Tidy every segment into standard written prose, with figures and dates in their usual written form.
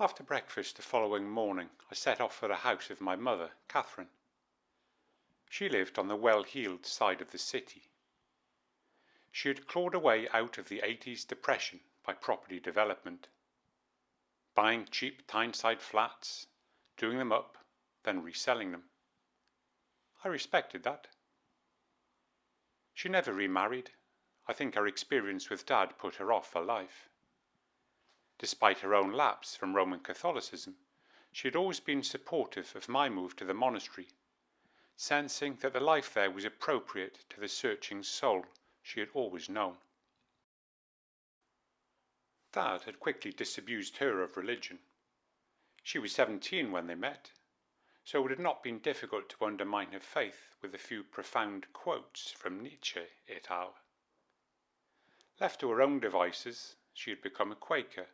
After breakfast the following morning I set off for the house of my mother, Catherine. She lived on the well-heeled side of the city. She had clawed a way out of the 80s depression by property development, buying cheap Tyneside flats, doing them up, then reselling them. I respected that. She never remarried. I think her experience with Dad put her off for life. Despite her own lapse from Roman Catholicism, she had always been supportive of my move to the monastery, sensing that the life there was appropriate to the searching soul she had always known. Dad had quickly disabused her of religion. She was 17 when they met, so it had not been difficult to undermine her faith with a few profound quotes from Nietzsche et al. Left to her own devices, she had become a Quaker,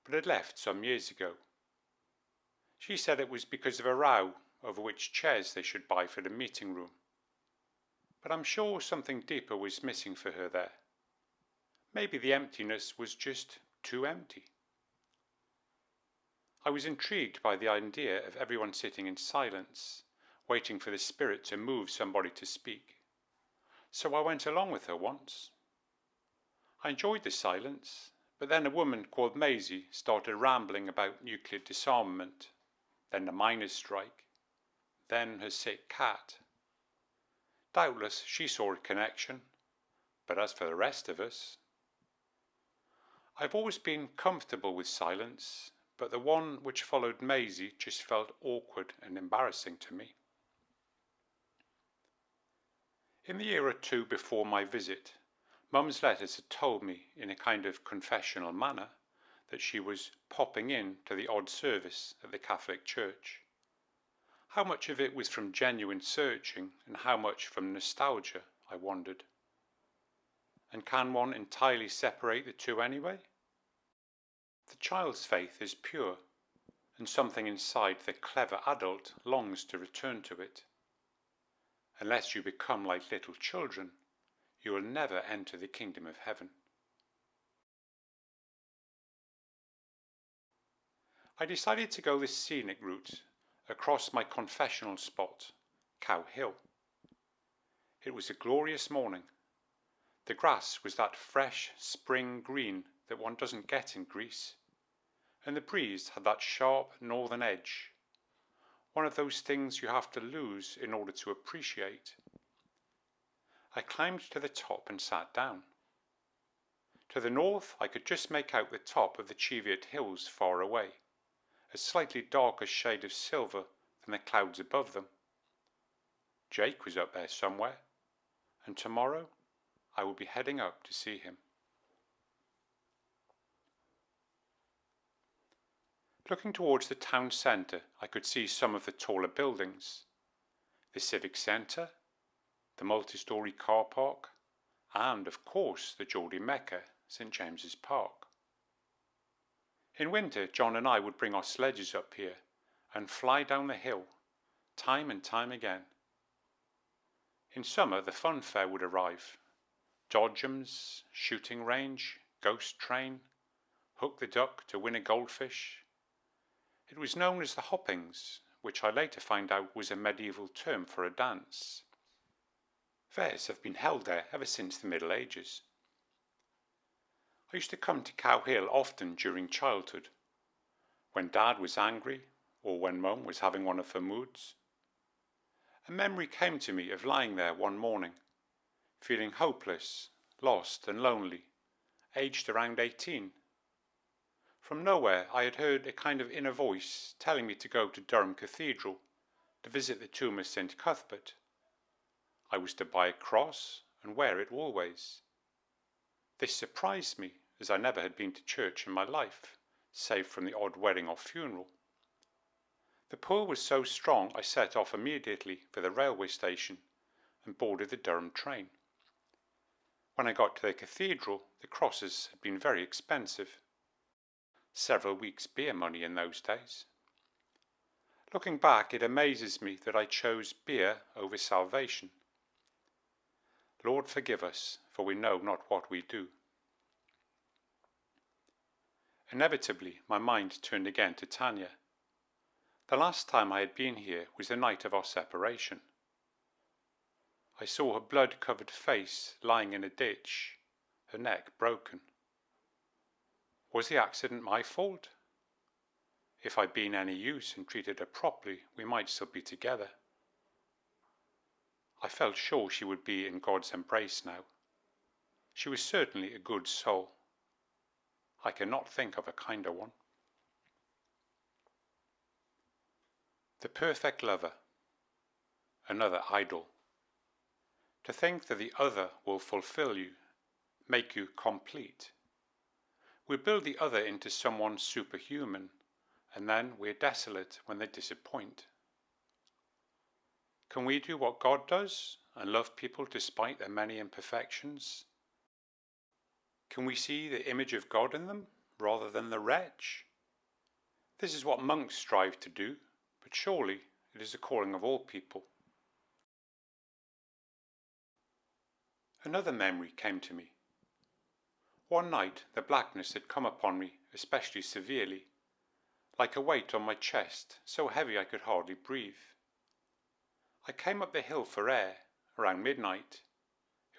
but had left some years ago. She said it was because of a row over which chairs they should buy for the meeting room. But I'm sure something deeper was missing for her there. Maybe the emptiness was just too empty. I was intrigued by the idea of everyone sitting in silence, waiting for the spirit to move somebody to speak. So I went along with her once. I enjoyed the silence, but then a woman called Maisie started rambling about nuclear disarmament, then the miners' strike, then her sick cat. Doubtless she saw a connection, but as for the rest of us... I've always been comfortable with silence, but the one which followed Maisie just felt awkward and embarrassing to me. In the year or two before my visit, Mum's letters had told me, in a kind of confessional manner, that she was popping in to the odd service at the Catholic Church. How much of it was from genuine searching and how much from nostalgia, I wondered. And can one entirely separate the two anyway? The child's faith is pure, and something inside the clever adult longs to return to it. Unless you become like little children, you will never enter the kingdom of heaven. I decided to go this scenic route across my confessional spot, Cow Hill. It was a glorious morning. The grass was that fresh spring green that one doesn't get in Greece, and the breeze had that sharp northern edge, one of those things you have to lose in order to appreciate. I climbed to the top and sat down. To the north I could just make out the top of the Cheviot Hills far away, a slightly darker shade of silver than the clouds above them. Jake was up there somewhere, and tomorrow I will be heading up to see him. Looking towards the town centre, I could see some of the taller buildings. The civic centre, the multi-storey car park, and, of course, the Geordie Mecca, St James's Park. In winter, John and I would bring our sledges up here and fly down the hill, time and time again. In summer, the fun fair would arrive. Dodgems, shooting range, ghost train, hook the duck to win a goldfish. It was known as the hoppings, which I later found out was a medieval term for a dance. Fairs have been held there ever since the Middle Ages. I used to come to Cow Hill often during childhood, when Dad was angry or when Mum was having one of her moods. A memory came to me of lying there one morning, feeling hopeless, lost and lonely, aged around 18. From nowhere I had heard a kind of inner voice telling me to go to Durham Cathedral to visit the tomb of St. Cuthbert. I was to buy a cross and wear it always. This surprised me, as I never had been to church in my life, save from the odd wedding or funeral. The pull was so strong I set off immediately for the railway station and boarded the Durham train. When I got to the cathedral, the crosses had been very expensive. Several weeks' beer money in those days. Looking back, it amazes me that I chose beer over salvation. Lord, forgive us, for we know not what we do. Inevitably, my mind turned again to Tanya. The last time I had been here was the night of our separation. I saw her blood-covered face lying in a ditch, her neck broken. Was the accident my fault? If I'd been any use and treated her properly, we might still be together. I felt sure she would be in God's embrace now. She was certainly a good soul. I cannot think of a kinder one. The perfect lover. Another idol. To think that the other will fulfill you, make you complete. We build the other into someone superhuman, and then we're desolate when they disappoint. Can we do what God does and love people despite their many imperfections? Can we see the image of God in them rather than the wretch? This is what monks strive to do, but surely it is the calling of all people. Another memory came to me. One night the blackness had come upon me especially severely, like a weight on my chest, so heavy I could hardly breathe. I came up the hill for air, around midnight.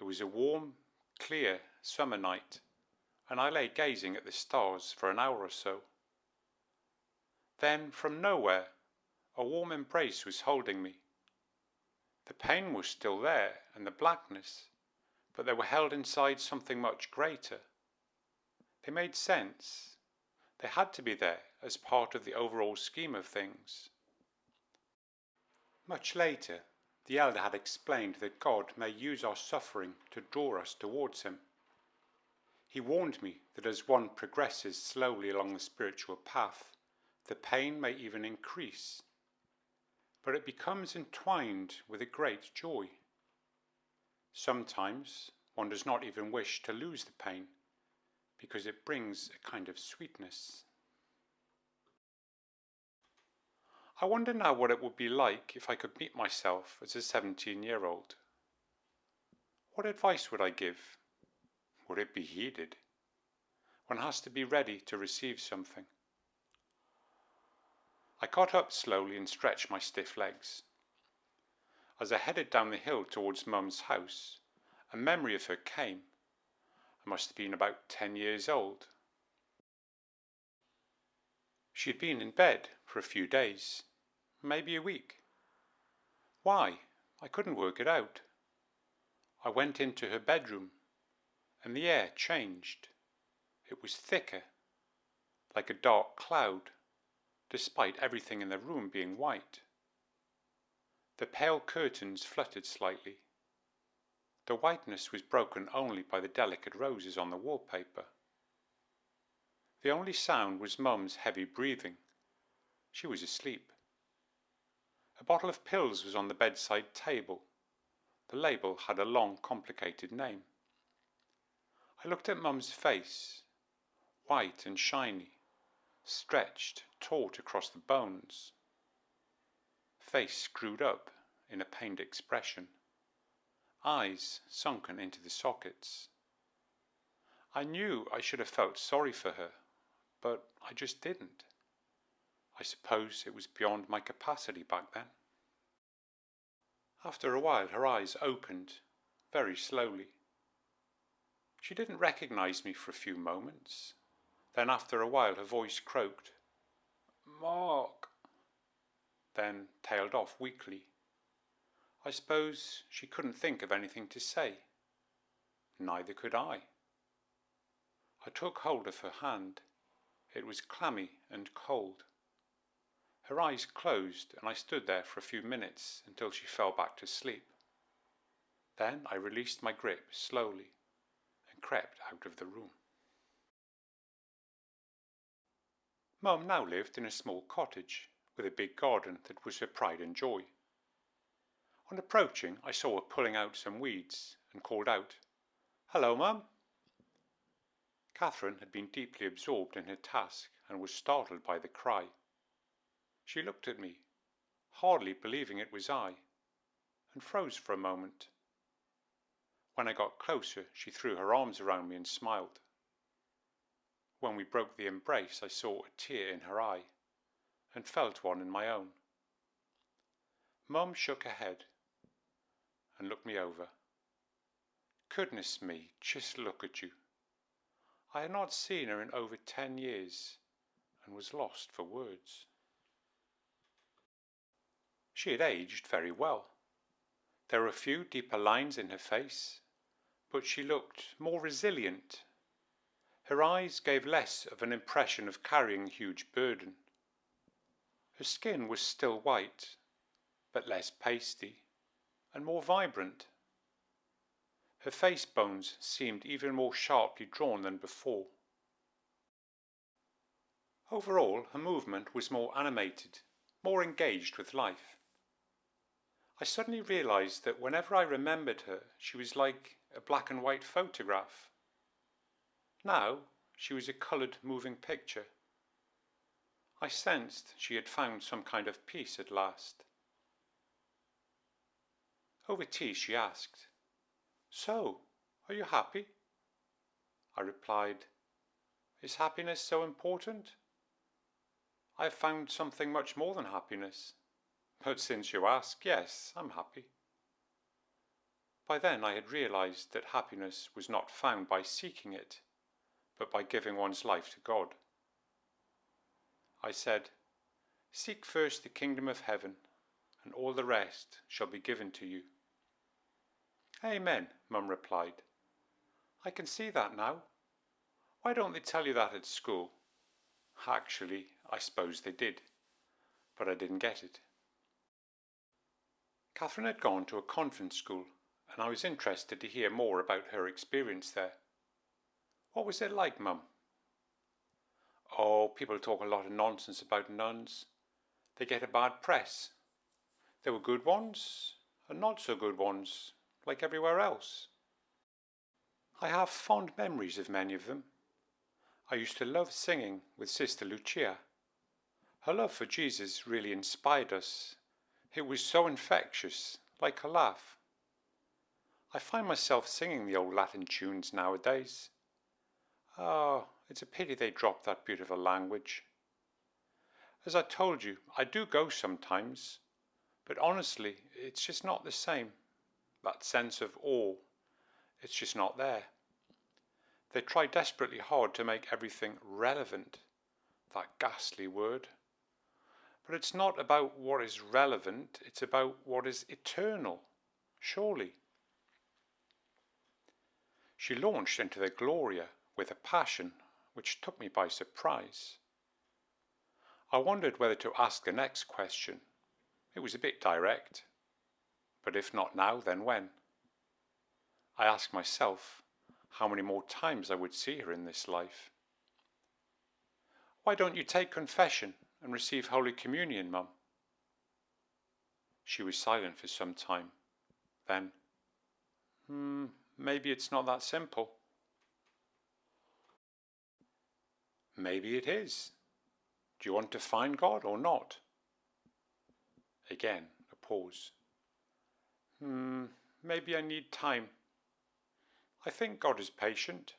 It was a warm, clear summer night, and I lay gazing at the stars for an hour or so. Then, from nowhere, a warm embrace was holding me. The pain was still there, and the blackness, but they were held inside something much greater. They made sense. They had to be there as part of the overall scheme of things. Much later, the elder had explained that God may use our suffering to draw us towards Him. He warned me that as one progresses slowly along the spiritual path, the pain may even increase, but it becomes entwined with a great joy. Sometimes one does not even wish to lose the pain, because it brings a kind of sweetness. I wonder now what it would be like if I could meet myself as a 17-year-old. What advice would I give? Would it be heeded? One has to be ready to receive something. I got up slowly and stretched my stiff legs. As I headed down the hill towards Mum's house, a memory of her came. I must have been about 10 years old. She had been in bed for a few days, maybe a week. Why? I couldn't work it out. I went into her bedroom, and the air changed. It was thicker, like a dark cloud, despite everything in the room being white. The pale curtains fluttered slightly. The whiteness was broken only by the delicate roses on the wallpaper. The only sound was Mum's heavy breathing. She was asleep. A bottle of pills was on the bedside table. The label had a long, complicated name. I looked at Mum's face, white and shiny, stretched, taut across the bones. Face screwed up in a pained expression. Eyes sunken into the sockets. I knew I should have felt sorry for her, but I just didn't. I suppose it was beyond my capacity back then. After a while her eyes opened, very slowly. She didn't recognize me for a few moments. Then after a while her voice croaked, "Mark," then tailed off weakly. I suppose she couldn't think of anything to say. Neither could I. I took hold of her hand. It was clammy and cold. Her eyes closed, and I stood there for a few minutes until she fell back to sleep. Then I released my grip slowly and crept out of the room. Mum now lived in a small cottage with a big garden that was her pride and joy. On approaching, I saw her pulling out some weeds and called out, "Hello, Mum." Catherine had been deeply absorbed in her task and was startled by the cry. She looked at me, hardly believing it was I, and froze for a moment. When I got closer, she threw her arms around me and smiled. When we broke the embrace, I saw a tear in her eye and felt one in my own. Mum shook her head and looked me over. Goodness me, just look at you. I had not seen her in over 10 years and was lost for words. She had aged very well. There were a few deeper lines in her face, but she looked more resilient. Her eyes gave less of an impression of carrying a huge burden. Her skin was still white, but less pasty and more vibrant. Her face bones seemed even more sharply drawn than before. Overall, her movement was more animated, more engaged with life. I suddenly realized that whenever I remembered her, she was like a black and white photograph. Now, she was a coloured moving picture. I sensed she had found some kind of peace at last. Over tea she asked, "So, are you happy?" I replied, "Is happiness so important? I have found something much more than happiness. But since you ask, yes, I'm happy." By then I had realized that happiness was not found by seeking it, but by giving one's life to God. I said, "Seek first the kingdom of heaven, and all the rest shall be given to you." "Amen," Mum replied. "I can see that now. Why don't they tell you that at school?" Actually, I suppose they did, but I didn't get it. Catherine had gone to a convent school, and I was interested to hear more about her experience there. "What was it like, Mum?" "Oh, people talk a lot of nonsense about nuns. They get a bad press. There were good ones and not so good ones, like everywhere else. I have fond memories of many of them. I used to love singing with Sister Lucia. Her love for Jesus really inspired us. It was so infectious, like her laugh. I find myself singing the old Latin tunes nowadays. Oh, it's a pity they dropped that beautiful language. As I told you, I do go sometimes, but honestly, it's just not the same. That sense of awe, it's just not there. They try desperately hard to make everything relevant, that ghastly word. But it's not about what is relevant, it's about what is eternal, surely." She launched into the Gloria with a passion which took me by surprise. I wondered whether to ask the next question. It was a bit direct. But if not now, then when? I asked myself how many more times I would see her in this life. "Why don't you take confession and receive Holy Communion, Mum?" She was silent for some time. Then, maybe it's not that simple." "Maybe it is. Do you want to find God or not?" Again, a pause. Maybe I need time. I think God is patient."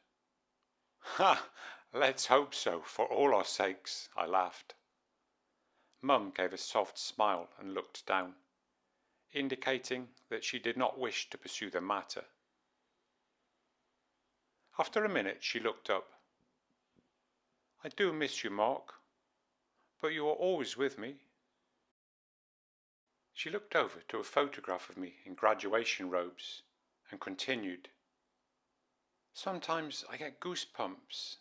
"Ha! Let's hope so, for all our sakes," I laughed. Mum gave a soft smile and looked down, indicating that she did not wish to pursue the matter. After a minute she looked up. "I do miss you, Mark, but you are always with me." She looked over to a photograph of me in graduation robes and continued, "Sometimes I get goosebumps,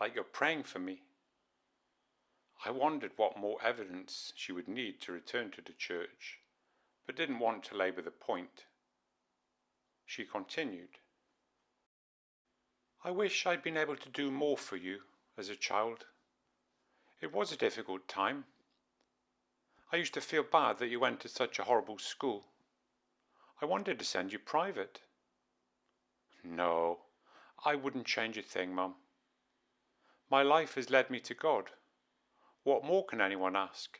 like you're praying for me. I wondered what more evidence she would need to return to the church, but didn't want to labour the point. She continued, I wish I'd been able to do more for you as a child. It was a difficult time. I used to feel bad that you went to such a horrible school. I wanted to send you private. No, I wouldn't change a thing, Mum. My life has led me to God. What more can anyone ask?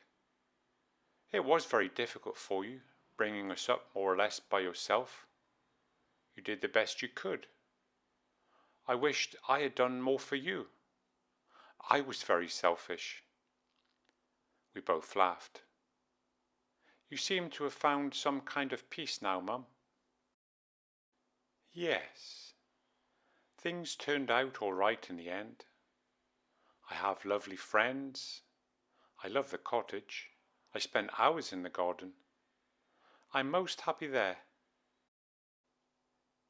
It was very difficult for you, bringing us up more or less by yourself. You did the best you could. I wished I had done more for you. I was very selfish. We both laughed. You seem to have found some kind of peace now, Mum. Yes. Things turned out all right in the end. I have lovely friends. I love the cottage. I spend hours in the garden. I'm most happy there.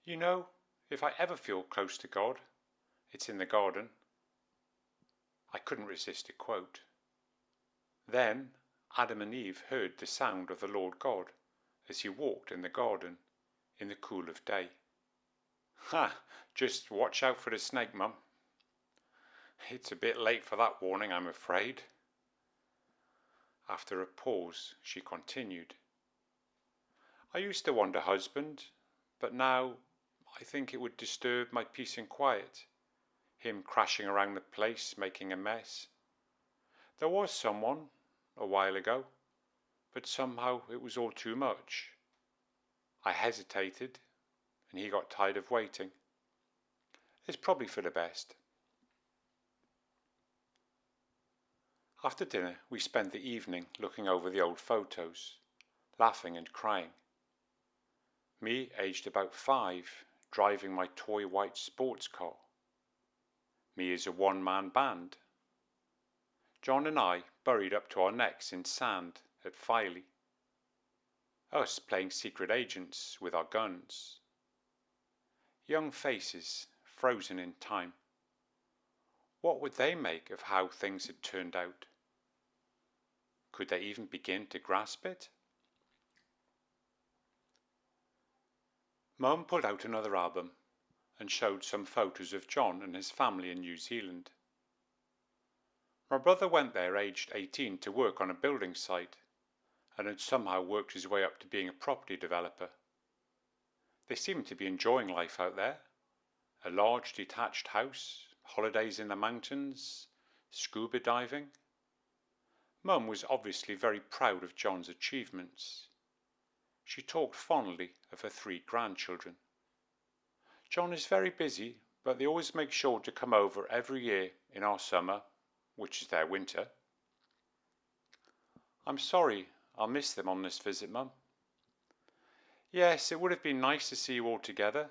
You know, if I ever feel close to God, it's in the garden. I couldn't resist a quote. Then Adam and Eve heard the sound of the Lord God as he walked in the garden in the cool of day. Ha! Just watch out for the snake, Mum. It's a bit late for that warning, I'm afraid. After a pause, she continued. I used to want a husband, but now I think it would disturb my peace and quiet, him crashing around the place, making a mess. There was someone, a while ago, but somehow it was all too much. I hesitated, and he got tired of waiting. It's probably for the best. After dinner, we spent the evening looking over the old photos, laughing and crying. Me, aged about 5, driving my toy white sports car. Me as a one-man band. John and I buried up to our necks in sand at Filey. Us playing secret agents with our guns. Young faces frozen in time. What would they make of how things had turned out? Could they even begin to grasp it? Mum pulled out another album and showed some photos of John and his family in New Zealand. My brother went there aged 18 to work on a building site and had somehow worked his way up to being a property developer. They seemed to be enjoying life out there. A large detached house, holidays in the mountains, scuba diving. Mum was obviously very proud of John's achievements. She talked fondly of her 3 grandchildren. John is very busy, but they always make sure to come over every year in our summer, which is their winter. I'm sorry I'll miss them on this visit, Mum. Yes, it would have been nice to see you all together.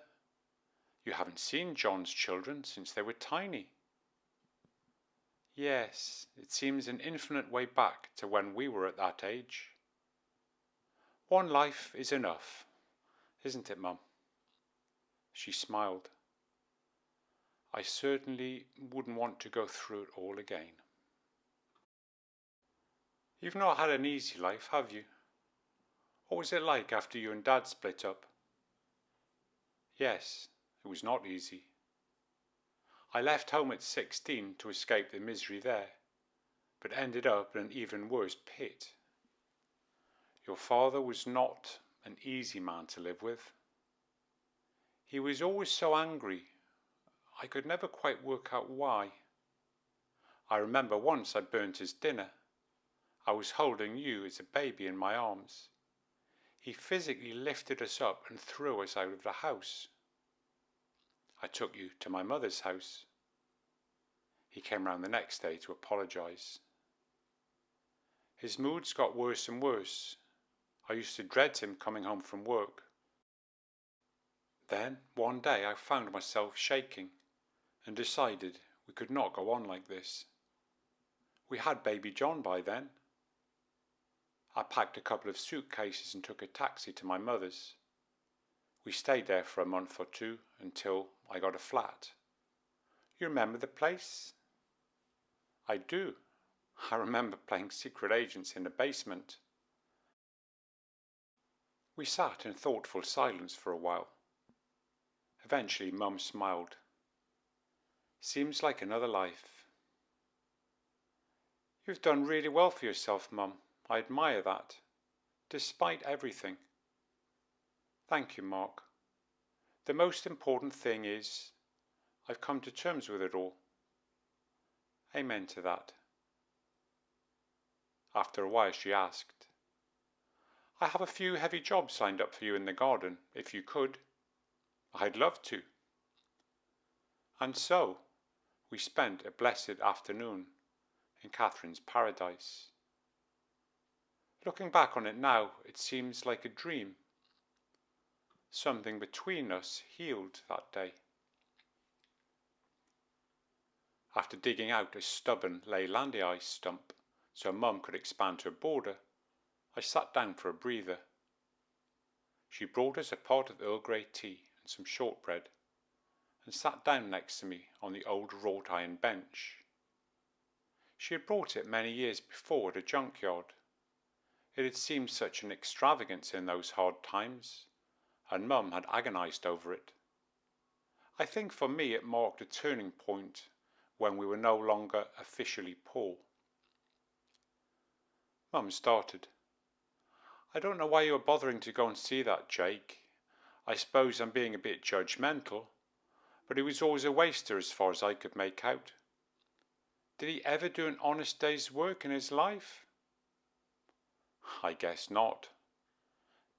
You haven't seen John's children since they were tiny. Yes, it seems an infinite way back to when we were at that age. One life is enough, isn't it, Mum? She smiled. I certainly wouldn't want to go through it all again. You've not had an easy life, have you? What was it like after you and Dad split up? Yes, it was not easy. I left home at 16 to escape the misery there, but ended up in an even worse pit. Your father was not an easy man to live with. He was always so angry. I could never quite work out why. I remember once I burnt his dinner. I was holding you as a baby in my arms. He physically lifted us up and threw us out of the house. I took you to my mother's house. He came round the next day to apologise. His moods got worse and worse. I used to dread him coming home from work. Then, one day, I found myself shaking and decided we could not go on like this. We had baby John by then. I packed a couple of suitcases and took a taxi to my mother's. We stayed there for a month or 2 until I got a flat. You remember the place? I do. I remember playing secret agents in the basement. We sat in thoughtful silence for a while. Eventually Mum smiled. Seems like another life. You've done really well for yourself, Mum. I admire that, despite everything. Thank you, Mark. The most important thing is I've come to terms with it all. Amen to that. After a while she asked, I have a few heavy jobs lined up for you in the garden, if you could. I'd love to. And so, we spent a blessed afternoon in Catherine's paradise. Looking back on it now, it seems like a dream. Something between us healed that day. After digging out a stubborn Leylandii stump so Mum could expand her border, I sat down for a breather. She brought us a pot of Earl Grey tea and some shortbread, and sat down next to me on the old wrought iron bench. She had brought it many years before at a junkyard. It had seemed such an extravagance in those hard times, and Mum had agonised over it. I think for me it marked a turning point when we were no longer officially poor. Mum started. I don't know why you were bothering to go and see that, Jake. I suppose I'm being a bit judgmental, but he was always a waster as far as I could make out. Did he ever do an honest day's work in his life? I guess not.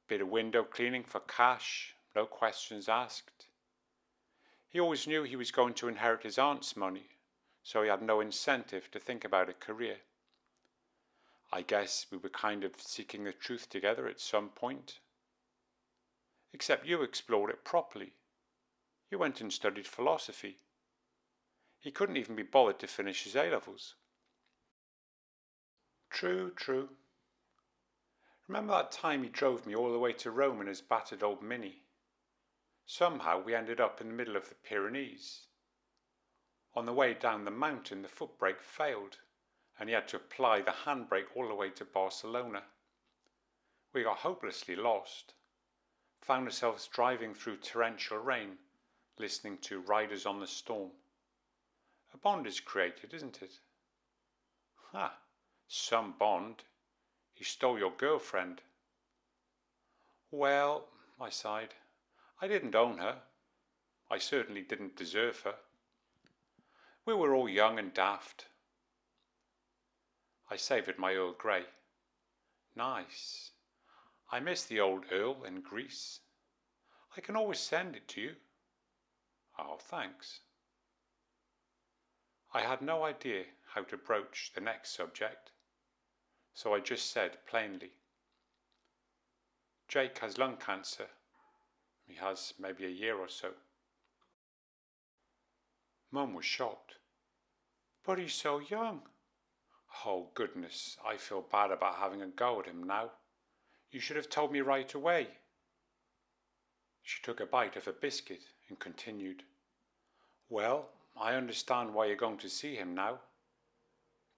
Bit of window cleaning for cash, no questions asked. He always knew he was going to inherit his aunt's money, so he had no incentive to think about a career. I guess we were kind of seeking the truth together at some point. Except you explored it properly. You went and studied philosophy. He couldn't even be bothered to finish his A-levels. True. Remember that time he drove me all the way to Rome in his battered old Mini? Somehow we ended up in the middle of the Pyrenees. On the way down the mountain the foot brake failed, and he had to apply the handbrake all the way to Barcelona. We got hopelessly lost. Found ourselves driving through torrential rain, listening to Riders on the Storm. A bond is created, isn't it? Some bond. He stole your girlfriend. Well, I sighed, I didn't own her. I certainly didn't deserve her. We were all young and daft. I savoured my Earl Grey. Nice. I miss the old Earl in Greece. I can always send it to you. Oh, thanks. I had no idea how to broach the next subject, so I just said plainly, Jake has lung cancer. He has maybe a year or so. Mum was shocked. But he's so young. Oh goodness, I feel bad about having a go at him now. You should have told me right away. She took a bite of a biscuit and continued, Well, I understand why you're going to see him now.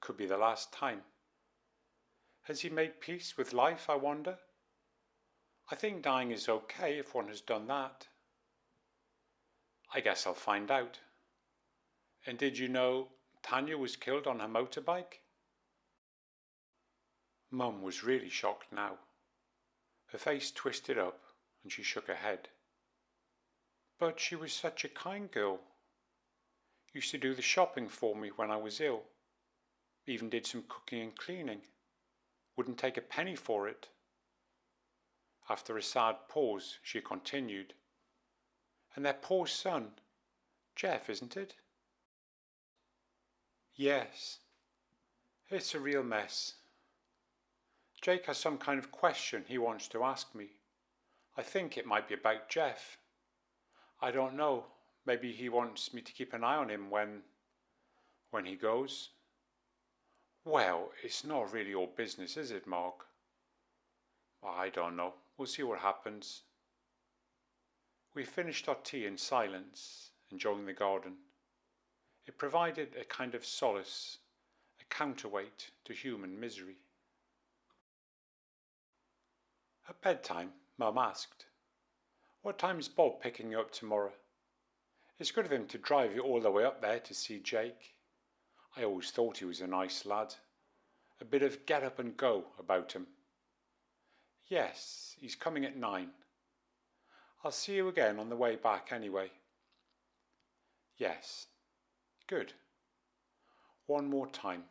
Could be the last time. Has he made peace with life, I wonder? I think dying is okay if one has done that. I guess I'll find out. And did you know Tanya was killed on her motorbike? Mum was really shocked now. Her face twisted up and she shook her head. But she was such a kind girl. Used to do the shopping for me when I was ill. Even did some cooking and cleaning. Wouldn't take a penny for it. After a sad pause, she continued, And their poor son, Jeff, isn't it? Yes. It's a real mess. Jake has some kind of question he wants to ask me. I think it might be about Jeff. I don't know. Maybe he wants me to keep an eye on him when he goes. Well, it's not really your business, is it, Mark? I don't know. We'll see what happens. We finished our tea in silence, enjoying the garden. It provided a kind of solace, a counterweight to human misery. At bedtime, Mum asked, "What time's Bob picking you up tomorrow? It's good of him to drive you all the way up there to see Jake. I always thought he was a nice lad. A bit of get up and go about him." "Yes, he's coming at 9. I'll see you again on the way back anyway." "Yes." "Good. One more time.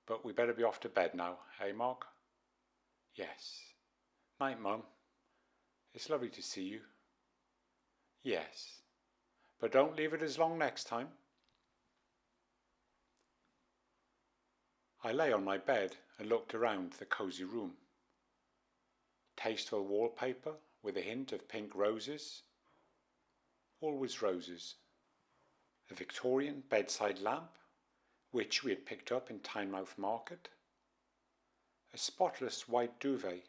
But we better be off to bed now, eh, Mark?" "Yes. Night, Mum. It's lovely to see you." "Yes. But don't leave it as long next time." I lay on my bed and looked around the cosy room. Tasteful wallpaper with a hint of pink roses. Always roses. A Victorian bedside lamp, which we had picked up in Tynemouth Market. A spotless white duvet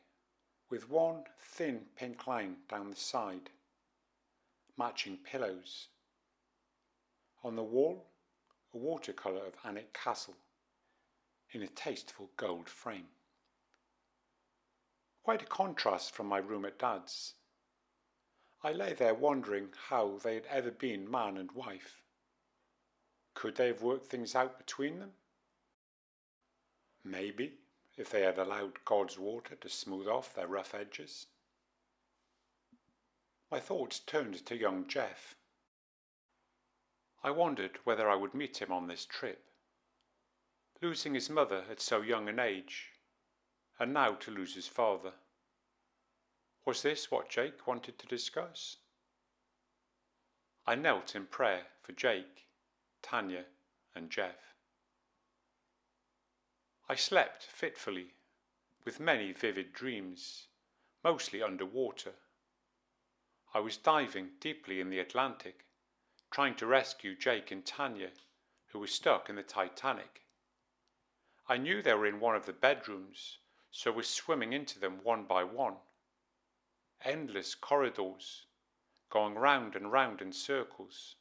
with one thin pink line down the side. Matching pillows. On the wall, a watercolour of Newcastle in a tasteful gold frame. Quite a contrast from my room at Dad's. I lay there wondering how they had ever been man and wife. Could they have worked things out between them? Maybe, if they had allowed God's water to smooth off their rough edges. My thoughts turned to young Jeff. I wondered whether I would meet him on this trip. Losing his mother at so young an age, and now to lose his father. Was this what Jake wanted to discuss? I knelt in prayer for Jake, Tanya, and Jeff. I slept fitfully, with many vivid dreams, mostly underwater. I was diving deeply in the Atlantic, trying to rescue Jake and Tanya, who were stuck in the Titanic. I knew they were in one of the bedrooms, so was swimming into them one by one. Endless corridors, going round and round in circles.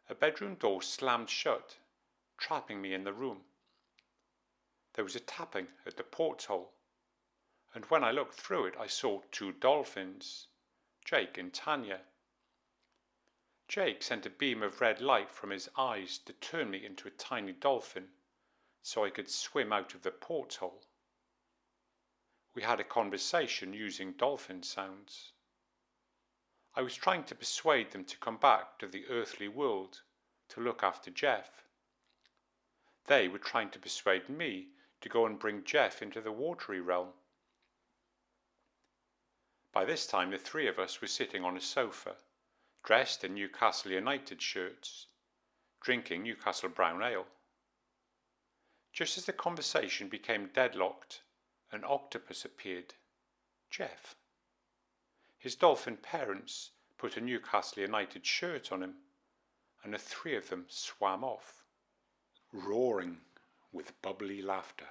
A bedroom door slammed shut, trapping me in the room. There was a tapping at the porthole, and when I looked through it I saw 2 dolphins, Jake and Tanya. Jake sent a beam of red light from his eyes to turn me into a tiny dolphin, so I could swim out of the porthole. We had a conversation using dolphin sounds. I was trying to persuade them to come back to the earthly world to look after Jeff. They were trying to persuade me to go and bring Jeff into the watery realm. By this time the 3 of us were sitting on a sofa, dressed in Newcastle United shirts, drinking Newcastle brown ale. Just as the conversation became deadlocked, an octopus appeared. Jeff. His dolphin parents put a Newcastle United shirt on him, and the 3 of them swam off, roaring with bubbly laughter.